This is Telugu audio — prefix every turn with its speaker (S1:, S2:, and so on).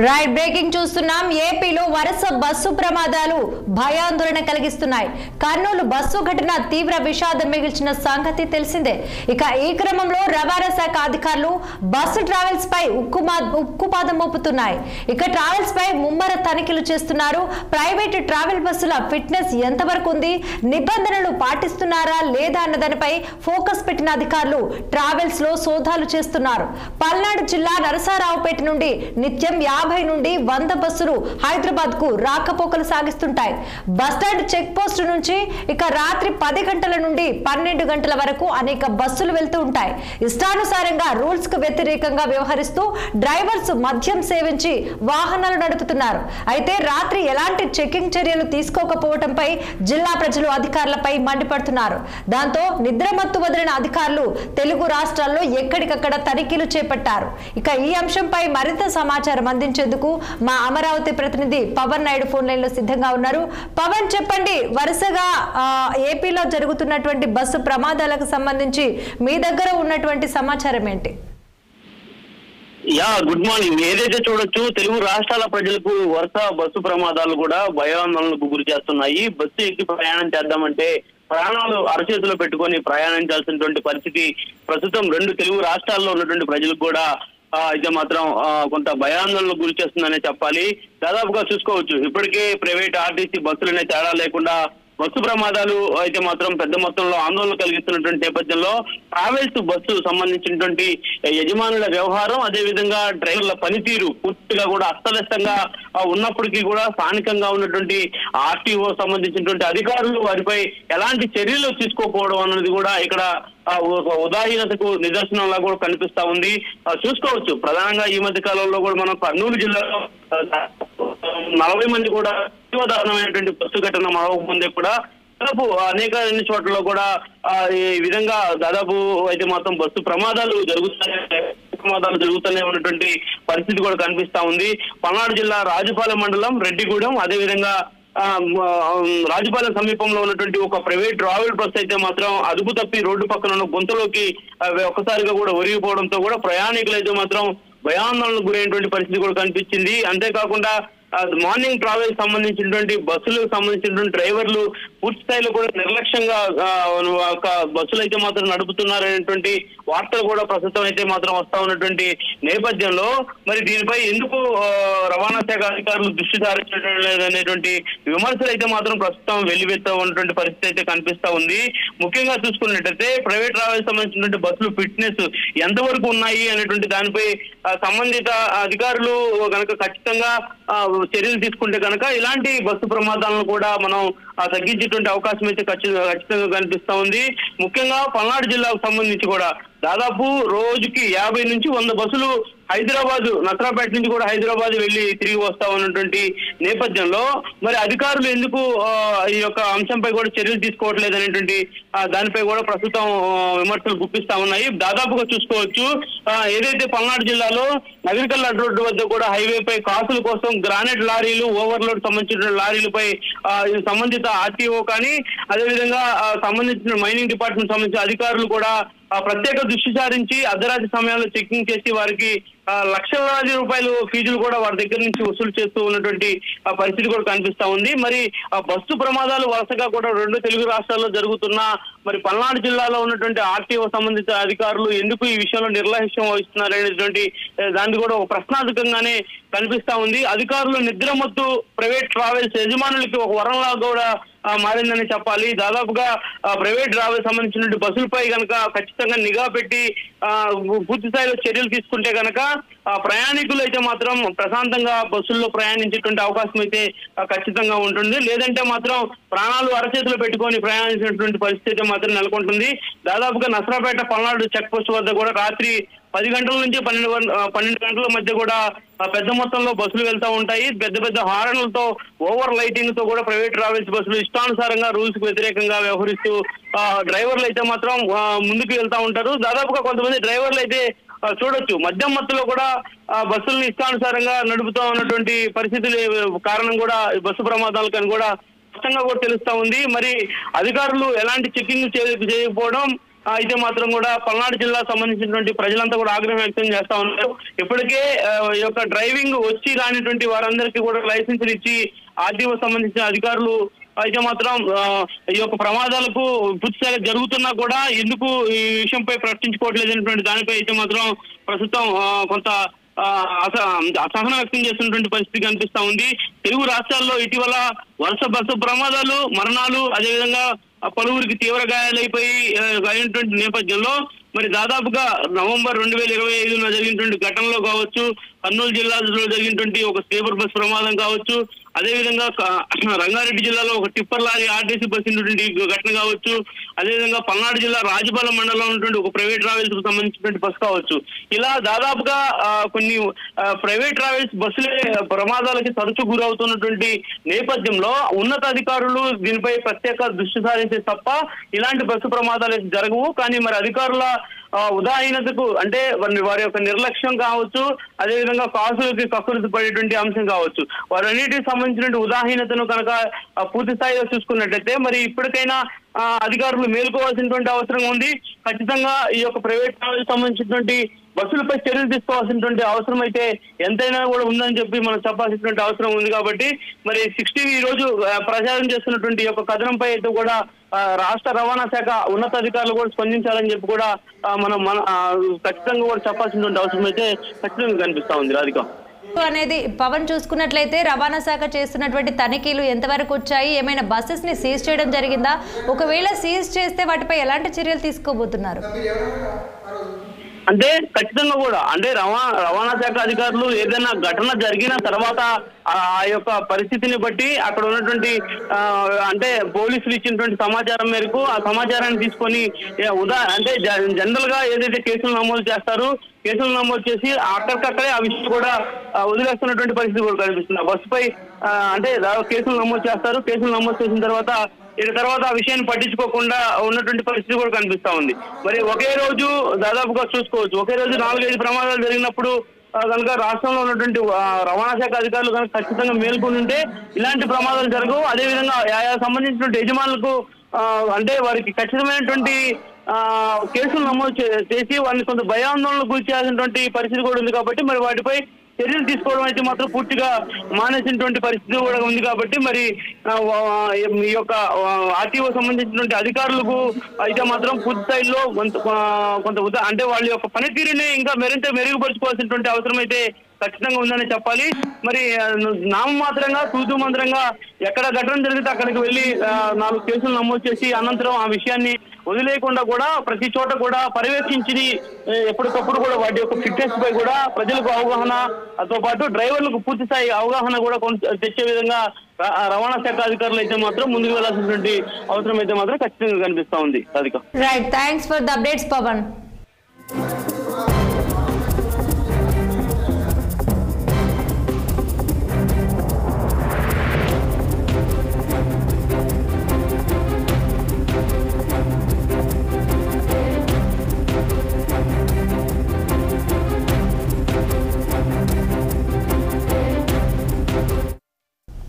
S1: రైట్ బ్రేకింగ్ చూస్తున్నాం. ఏపీలో వరుస బస్సు ప్రమాదాలు భయాందోళన కలిగిస్తున్నాయి. కర్నూలు బస్సు ఘటన తీవ్ర విషాదం మిగిల్చిన సంగతి తెలిసిందే. ఇక ఈ క్రమంలో రవాణా శాఖ అధికారులు బస్సు ట్రావెల్స్ పై ఉక్కుపాదం మోపుతున్నాయి. ఇక ట్రావెల్స్ పై ముమ్మర తనిఖీలు చేస్తున్నారు. ప్రైవేట్ ట్రావెల్ బస్సుల ఫిట్నెస్ ఎంతవరకు ఉంది, నిబంధనలు పాటిస్తున్నారా లేదా అన్న దానిపై ఫోకస్ పెట్టిన అధికారులు ట్రావెల్స్ లో సోదాలు చేస్తున్నారు. పల్నాడు జిల్లా నరసరావుపేట నుండి నిత్యం 50 నుండి 100 బస్సులు హైదరాబాద్ కు రాకపోకలు సాగిస్తుంటాయి. బస్టాండ్ చెక్ పోస్ట్ నుంచి ఇక రాత్రి 10 గంటల నుండి 12 గంటల వరకు అనేక బస్సులు వెళ్తూ ఉంటాయి. ఇష్టానుసారంగా రూల్స్ కు వ్యతిరేకంగా వ్యవహరిస్తూ డ్రైవర్స్ మద్యం సేవించి వాహనాలు నడుపుతున్నారు. అయితే రాత్రి ఎలాంటి చెకింగ్ చర్యలు తీసుకోకపోవడంపై జిల్లా ప్రజలు అధికారులపై మండిపడుతున్నారు. దాంతో నిద్రమత్తు వదిలిన అధికారులు తెలుగు రాష్ట్రాల్లో ఎక్కడికక్కడ తనిఖీలు చేపట్టారు. ఇక ఈ అంశంపై మరింత సమాచారం అందించేందుకు మా అమరావతి ప్రతినిధి పవన్ నాయుడు ఫోన్ లైన్ లో సిద్ధంగా ఉన్నారు. పవన్, చెప్పండి, వరుసగా ఏపీలో జరుగుతున్నటువంటి బస్సు ప్రమాదాలకు సంబంధించి మీ దగ్గర ఉన్నటువంటి సమాచారం ఏంటి?
S2: Good morning. ఏదైతే చూడొచ్చు, తెలుగు రాష్ట్రాల ప్రజలకు వరుస బస్సు ప్రమాదాలు కూడా భయాందోళనకు గురి చేస్తున్నాయి. బస్సు ఎక్కి ప్రయాణం చేద్దామంటే ప్రాణాలు అరచేతిలో పెట్టుకొని ప్రయాణించాల్సినటువంటి పరిస్థితి ప్రస్తుతం 2 తెలుగు రాష్ట్రాల్లో ఉన్నటువంటి ప్రజలకు కూడా అయితే మాత్రం కొంత భయాందోళనకు గురి చేస్తుందనే చెప్పాలి. దాదాపుగా చూసుకోవచ్చు, ఇప్పటికే ప్రైవేట్ ఆర్టీసీ బస్సులనే తేడా లేకుండా బస్సు ప్రమాదాలు అయితే మాత్రం పెద్ద మొత్తంలో ఆందోళన కలిగిస్తున్నటువంటి నేపథ్యంలో ట్రావెల్స్ బస్సు సంబంధించినటువంటి యజమానుల వ్యవహారం, అదేవిధంగా డ్రైవర్ల పనితీరు పూర్తిగా కూడా అస్తవ్యస్తంగా ఉన్నప్పటికీ కూడా స్థానికంగా ఉన్నటువంటి ఆర్టీఓ సంబంధించినటువంటి అధికారులు వారిపై ఎలాంటి చర్యలు తీసుకోకపోవడం అన్నది కూడా ఇక్కడ ఉదాహీనతకు నిదర్శనంలా కూడా కనిపిస్తా ఉంది. చూసుకోవచ్చు, ప్రధానంగా ఈ మధ్య కాలంలో కూడా మనం కర్నూలు జిల్లాలో 40 మంది కూడా తీవ్రదారుణమైనటువంటి బస్సు ఘటన మరొక ముందే కూడా దాదాపు అనేక చోట్ల కూడా ఈ విధంగా దాదాపు అయితే మాత్రం బస్సు ప్రమాదాలు జరుగుతూనే ఉన్నటువంటి పరిస్థితి కూడా కనిపిస్తా ఉంది. పల్నాడు జిల్లా రాజుపాలెం మండలం రెడ్డిగూడెం, అదేవిధంగా రాజుపాలెం సమీపంలో ఉన్నటువంటి ఒక ప్రైవేట్ ట్రావెల్ బస్ అయితే మాత్రం అదుపు తప్పి రోడ్డు పక్కన ఉన్న గుంతలోకి ఒక్కసారిగా కూడా ఒరిగిపోవడంతో కూడా ప్రయాణికులు అయితే మాత్రం భయాందోళనకు గురైనటువంటి పరిస్థితి కూడా కనిపించింది. అంతేకాకుండా మార్నింగ్ ట్రావెల్ సంబంధించినటువంటి బస్సులకు సంబంధించినటువంటి డ్రైవర్లు పూర్తి స్థాయిలో కూడా నిర్లక్ష్యంగా బస్సులు అయితే మాత్రం నడుపుతున్నారనేటువంటి వార్తలు కూడా ప్రస్తుతం అయితే మాత్రం వస్తా ఉన్నటువంటి నేపథ్యంలో మరి దీనిపై ఎందుకు రవాణా శాఖ అధికారులు దృష్టి సారించడం లేదనేటువంటి విమర్శలు అయితే మాత్రం ప్రస్తుతం వెల్లువెత్తా ఉన్నటువంటి పరిస్థితి అయితే కనిపిస్తా ఉంది. ముఖ్యంగా చూసుకున్నట్టయితే ప్రైవేట్ ట్రావెల్ సంబంధించినటువంటి బస్సులు ఫిట్నెస్ ఎంతవరకు ఉన్నాయి అనేటువంటి దానిపై సంబంధిత అధికారులు కనుక ఖచ్చితంగా చర్యలు తీసుకుంటే కనుక ఇలాంటి బస్సు ప్రమాదాలను కూడా మనం తగ్గించేటువంటి అవకాశం అయితే ఖచ్చితంగా కనిపిస్తా ఉంది. ముఖ్యంగా పల్నాడు జిల్లాకు సంబంధించి కూడా దాదాపు రోజుకి 50 నుంచి 100 బస్సులు హైదరాబాద్ నసరాపేట నుంచి కూడా హైదరాబాద్ వెళ్లి తిరిగి వస్తా ఉన్నటువంటి నేపథ్యంలో మరి అధికారులు ఎందుకు ఈ యొక్క అంశంపై కూడా చర్యలు తీసుకోవట్లేదు అనేటువంటి దానిపై కూడా ప్రస్తుతం విమర్శలు గుప్పిస్తా ఉన్నాయి. దాదాపుగా చూసుకోవచ్చు, ఏదైతే పల్నాడు జిల్లాలో నగరికల్ రోడ్డు వద్ద కూడా హైవేపై కాసుల కోసం గ్రానైట్ లారీలు, ఓవర్లోడ్ సంబంధించిన లారీలపై సంబంధిత ఆర్టీఓ కానీ అదేవిధంగా సంబంధించిన మైనింగ్ డిపార్ట్మెంట్ సంబంధించిన అధికారులు కూడా ప్రత్యేక దృష్టి సారించి అర్ధరాత్రి సమయాల్లో చెకింగ్ చేసి వారికి లక్షలాది రూపాయలు ఫీజులు కూడా వారి దగ్గర నుంచి వసూలు చేస్తూ ఉన్నటువంటి పరిస్థితి కూడా కనిపిస్తా ఉంది. మరి బస్సు ప్రమాదాలు వరుసగా కూడా 2 తెలుగు రాష్ట్రాల్లో జరుగుతున్నా మరి పల్నాడు జిల్లాలో ఉన్నటువంటి ఆర్టీఓ సంబంధిత అధికారులు ఎందుకు ఈ విషయంలో నిర్లక్ష్యం వహిస్తున్నారు అనేటువంటి దాన్ని కూడా ఒక ప్రశ్నార్థకంగానే కనిపిస్తా ఉంది. అధికారులు నిద్రమత్తు ప్రైవేట్ ట్రావెల్స్ యజమానులకి ఒక వరంలా కూడా మారిందని చెప్పాలి. దాదాపుగా ప్రైవేట్ ట్రావెల్ సంబంధించిన బస్సులపై కనుక ఖచ్చితంగా నిఘా పెట్టి పూర్తి స్థాయిలో చర్యలు తీసుకుంటే కనుక ప్రయాణికులు అయితే మాత్రం ప్రశాంతంగా బస్సుల్లో ప్రయాణించేటువంటి అవకాశం అయితే ఖచ్చితంగా ఉంటుంది. లేదంటే మాత్రం ప్రాణాలు అరచేతిలో పెట్టుకొని ప్రయాణించినటువంటి పరిస్థితి మాత్రం నెలకొంటుంది. దాదాపుగా నసరాపేట పల్నాడు చెక్ పోస్ట్ వద్ద కూడా రాత్రి 10 గంటల నుంచి 12 గంటల మధ్య కూడా పెద్ద మొత్తంలో బస్సులు వెళ్తూ ఉంటాయి. పెద్ద హారన్లతో ఓవర్ లైటింగ్ తో కూడా ప్రైవేట్ ట్రావెల్స్ బస్సులు ఇష్టానుసారంగా రూల్స్ కు వ్యతిరేకంగా వ్యవహరిస్తూ డ్రైవర్లు అయితే మాత్రం ముందుకు వెళ్తా ఉంటారు. దాదాపుగా కొంతమంది డ్రైవర్లు అయితే చూడొచ్చు, మద్యం మత్తులో కూడా బస్సులను ఇష్టానుసారంగా నడుపుతూ ఉన్నటువంటి పరిస్థితులు కారణం కూడా బస్సు ప్రమాదాలకు అని కూడా స్పష్టంగా కూడా తెలుస్తా ఉంది. మరి అధికారులు ఎలాంటి చెకింగ్ చేయకపోవడం, అయితే మాత్రం కూడా పల్నాడు జిల్లా సంబంధించినటువంటి ప్రజలంతా కూడా ఆగ్రహం వ్యక్తం చేస్తా ఉన్నారు. ఇప్పటికే ఈ యొక్క డ్రైవింగ్ వచ్చి రానిటువంటి వారందరికీ కూడా లైసెన్సులు ఇచ్చి ఆర్టీఓ సంబంధించిన అధికారులు అయితే మాత్రం ఈ యొక్క ప్రమాదాలకు పూర్తిగా జరుగుతున్నా కూడా ఎందుకు ఈ విషయంపై ప్రశ్నించుకోవట్లేదనేటువంటి దానిపై అయితే మాత్రం ప్రస్తుతం కొంత అసహనం వ్యక్తం చేస్తున్నటువంటి పరిస్థితి కనిపిస్తా ఉంది. తెలుగు రాష్ట్రాల్లో ఇటీవల వరుస బస్సు ప్రమాదాలు, మరణాలు, అదేవిధంగా పలువురికి తీవ్ర గాయమైనటువంటి నేపథ్యంలో మరి దాదాపుగా నవంబర్ 2025 జరిగినటువంటి ఘటనలో కావచ్చు, కర్నూలు జిల్లాలో జరిగినటువంటి ఒక స్లీపర్ బస్ ప్రమాదం కావచ్చు, అదేవిధంగా రంగారెడ్డి జిల్లాలో ఒక టిప్పర్ లారీ ఆర్టీసీ బస్ ఉన్నటువంటి ఘటన కావచ్చు, అదేవిధంగా పల్నాడు జిల్లా రాజపాలెం మండలంలో ఉన్నటువంటి ఒక ప్రైవేట్ ట్రావెల్స్ కు సంబంధించినటువంటి బస్ కావచ్చు. ఇలా దాదాపుగా కొన్ని ప్రైవేట్ ట్రావెల్స్ బస్సులే ప్రమాదాలకి తరచూ గురవుతున్నటువంటి నేపథ్యంలో ఉన్నతాధికారులు దీనిపై ప్రత్యేక దృష్టి సారించే తప్ప ఇలాంటి బస్సు ప్రమాదాలు జరగవు. కానీ మరి అధికారుల ఉదాహీనతకు అంటే వారి యొక్క నిర్లక్ష్యం కావచ్చు, అదేవిధంగా కాసులకి కక్కుర్తి పడేటువంటి అంశం కావచ్చు, వారన్నిటికి సంబంధించిన ఉదాహీనతను కనుక పూర్తి స్థాయిలో చూసుకున్నట్లయితే మరి ఇప్పటికైనా అధికారులు మేల్కోవాల్సినటువంటి అవసరం ఉంది. ఖచ్చితంగా ఈ యొక్క ప్రైవేట్ ట్రావెల్ సంబంధించినటువంటి బస్సులపై చర్యలు తీసుకోవాల్సినటువంటి అవసరం అయితే ఎంతైనా కూడా ఉందని చెప్పి మనం చెప్పాల్సినటువంటి అవసరం ఉంది. కాబట్టి మరి 60 ఈ రోజు ప్రచారం చేస్తున్నటువంటి ఈ యొక్క కథనంపై అయితే కూడా రాష్ట్ర రవాణా శాఖ ఉన్నతాధికారులు కూడా స్పందించాలని చెప్పి కూడా మనం ఖచ్చితంగా కూడా చెప్పాల్సినటువంటి అవసరం అయితే ఖచ్చితంగా కనిపిస్తా ఉంది. రాధిక
S1: అనేది పవన్ చూసుకున్నట్లయితే రవాణా శాఖ చేస్తున్నటువంటి తనిఖీలు ఎంతవరకు వచ్చాయి, ఏమైనా బస్సెస్ ని సీజ్ చేయడం జరిగిందా, ఒకవేళ సీజ్ చేస్తే వాటిపై ఎలాంటి చర్యలు తీసుకోబోతున్నారు?
S2: అంటే ఖచ్చితంగా కూడా అంటే రవాణా శాఖ అధికారులు ఏదైనా ఘటన జరిగిన తర్వాత ఆ యొక్క పరిస్థితిని బట్టి అక్కడ ఉన్నటువంటి అంటే పోలీసులు ఇచ్చినటువంటి సమాచారం మేరకు ఆ సమాచారాన్ని తీసుకొని అంటే జనరల్ గా ఏదైతే కేసులు నమోదు చేస్తారో కేసులు నమోదు చేసి అక్కడికక్కడే ఆ విషయం కూడా వదిలేస్తున్నటువంటి పరిస్థితి కూడా కనిపిస్తుంది. బస్సుపై అంటే కేసులు నమోదు చేస్తారు, కేసులు నమోదు చేసిన తర్వాత ఆ విషయాన్ని పట్టించుకోకుండా ఉన్నటువంటి పరిస్థితి కూడా కనిపిస్తా ఉంది. మరి ఒకే రోజు దాదాపుగా చూసుకోవచ్చు, ఒకే రోజు 4-5 ప్రమాదాలు జరిగినప్పుడు కనుక రాష్ట్రంలో ఉన్నటువంటి రవాణా శాఖ అధికారులు కనుక ఖచ్చితంగా మేల్కొని ఉంటే ఇలాంటి ప్రమాదాలు జరగవు. అదేవిధంగా ఆయా సంబంధించినటువంటి యజమానులకు అంటే వారికి ఖచ్చితమైనటువంటి కేసులు నమోదు చేసి వారిని కొంత భయాందోళనకు గురి చేయాల్సినటువంటి పరిస్థితి కూడా ఉంది. కాబట్టి మరి వాటిపై చర్యలు తీసుకోవడం అయితే మాత్రం పూర్తిగా మానేసినటువంటి పరిస్థితి కూడా ఉంది. కాబట్టి మరి ఈ యొక్క ఆర్టీఓ సంబంధించినటువంటి అధికారులకు అయితే మాత్రం పూర్తి స్థాయిలో కొంత అంటే వాళ్ళ యొక్క పనితీరుని ఇంకా మరింత మెరుగుపరుచుకోవాల్సినటువంటి అవసరం అయితే ఖచ్చితంగా ఉందని చెప్పాలి. మరి నామమాత్రంగా తూతూ మంత్రంగా ఎక్కడ ఘటన జరిగితే అక్కడికి వెళ్ళి 4 కేసులు నమోదు చేసి అనంతరం ఆ విషయాన్ని వదిలేయకుండా కూడా ప్రతి చోట కూడా పర్యవేక్షించి ఎప్పటికప్పుడు కూడా వాటి యొక్క ఫిట్నెస్ పై కూడా ప్రజలకు అవగాహనతో పాటు డ్రైవర్లకు పూర్తి స్థాయి అవగాహన కూడా తెచ్చే విధంగా రవాణా శాఖ అధికారులు అయితే మాత్రం ముందుకు వెళ్లాల్సినటువంటి అవసరం అయితే మాత్రం ఖచ్చితంగా కనిపిస్తా ఉంది.
S1: Right, thanks for the updates Pawan.